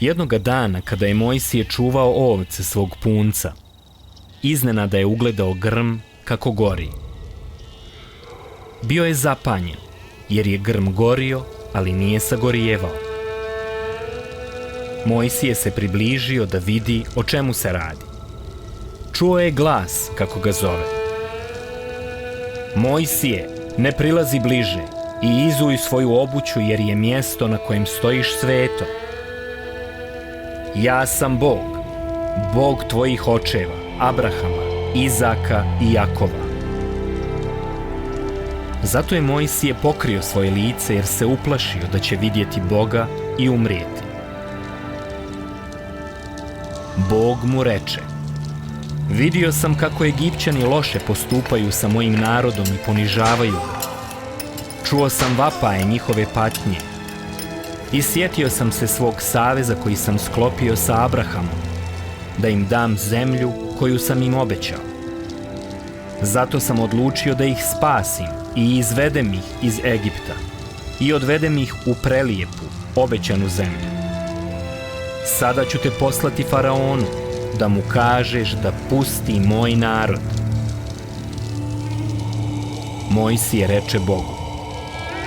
Jednoga dana, kada je Mojsije čuvao ovce svog punca, iznenada je ugledao grm kako gori. Bio je zapanjen, jer je grm gorio, ali nije sagorijevao. Mojsije se približio da vidi o čemu se radi. Čuo je glas kako ga zove. Mojsije, ne prilazi bliže i izuj svoju obuću, jer je mjesto na kojem stojiš sveto. Ja sam Bog, Bog tvojih očeva, Abrahama, Izaka i Jakova. Zato je Mojsije pokrio svoje lice, jer se uplašio da će vidjeti Boga i umrijeti. Bog mu reče: vidio sam kako Egipćani loše postupaju sa mojim narodom i ponižavaju ga. Čuo sam vapaje njihove patnje i sjetio sam se svog saveza koji sam sklopio sa Abrahamom, da im dam zemlju koju sam im obećao. Zato sam odlučio da ih spasim i izvedem ih iz Egipta i odvedem ih u prelijepu, obećanu zemlju. Sada ću te poslati Faraonu, da mu kažeš da pusti moj narod. Mojsije reče Bogu: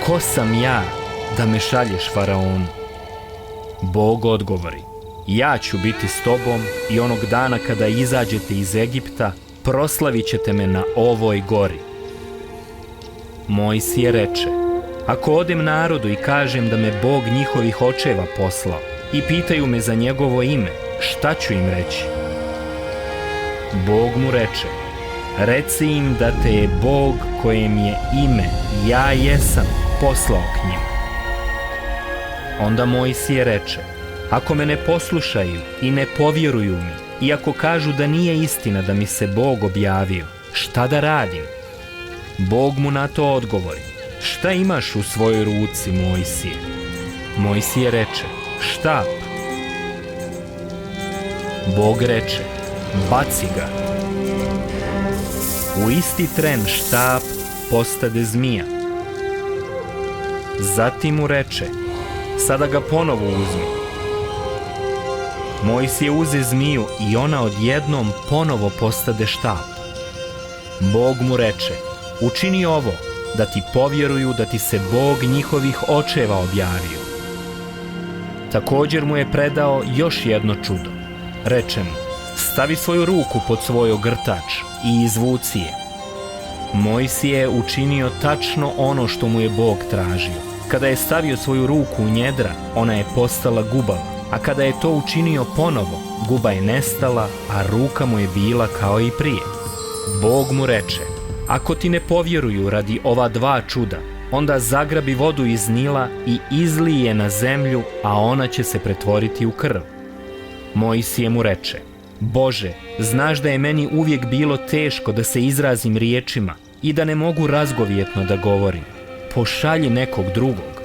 ko sam ja da me šalješ Faraonu? Bog odgovori: ja ću biti s tobom i onog dana kada izađete iz Egipta, proslavit ćete me na ovoj gori. Mojsije reče: ako odem narodu i kažem da me Bog njihovih očeva poslao i pitaju me za njegovo ime, šta ću im reći? Bog mu reče: reci im da te je Bog kojem je ime Ja jesam poslao k njima. Onda Mojsije reče: ako me ne poslušaju i ne povjeruju mi, i ako kažu da nije istina da mi se Bog objavio, šta da radim? Bog mu na to odgovori: šta imaš u svojoj ruci, Mojsije? Mojsije reče: štap. Bog reče: baci ga. U isti tren štap postade zmija. Zatim mu reče: sada ga ponovo uzmi. Mojsije uze zmiju i ona odjednom ponovo postade štap. Bog mu reče: učini ovo, da ti povjeruju da ti se Bog njihovih očeva objavio. Također mu je predao još jedno čudo. Reče mu: stavi svoju ruku pod svoj ogrtač i izvuci je. Mojsije je učinio tačno ono što mu je Bog tražio. Kada je stavio svoju ruku u njedra, ona je postala gubava, a kada je to učinio ponovo, guba je nestala, a ruka mu je bila kao i prije. Bog mu reče: ako ti ne povjeruju radi ova dva čuda, onda zagrabi vodu iz Nila i izlij je na zemlju, a ona će se pretvoriti u krv. Mojsije mu reče: Bože, znaš da je meni uvijek bilo teško da se izrazim riječima i da ne mogu razgovjetno da govorim. Pošalji nekog drugog.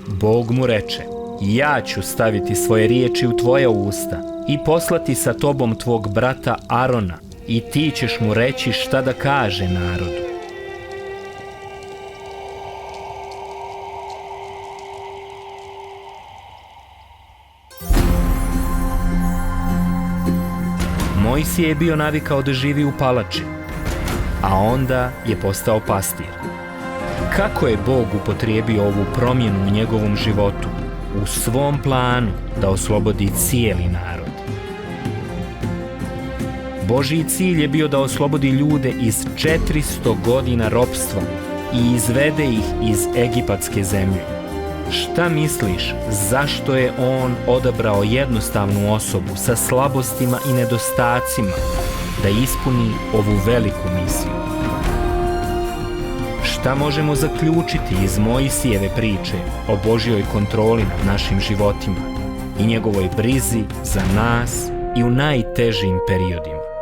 Bog mu reče: ja ću staviti svoje riječi u tvoja usta i poslati sa tobom tvog brata Arona, i ti ćeš mu reći šta da kaže narodu. Mojsije je bio navikao da živi u palači, a onda je postao pastir. Kako je Bog upotrijebio ovu promjenu u njegovom životu, u svom planu da oslobodi cijeli narod? Božji cilj je bio da oslobodi ljude iz 400 godina ropstva i izvede ih iz egipatske zemlje. Šta misliš, zašto je on odabrao jednostavnu osobu sa slabostima i nedostacima da ispuni ovu veliku misiju? Šta možemo zaključiti iz Mojsijeve priče o Božjoj kontroli nad našim životima i njegovoj brizi za nas i u najtežim periodima?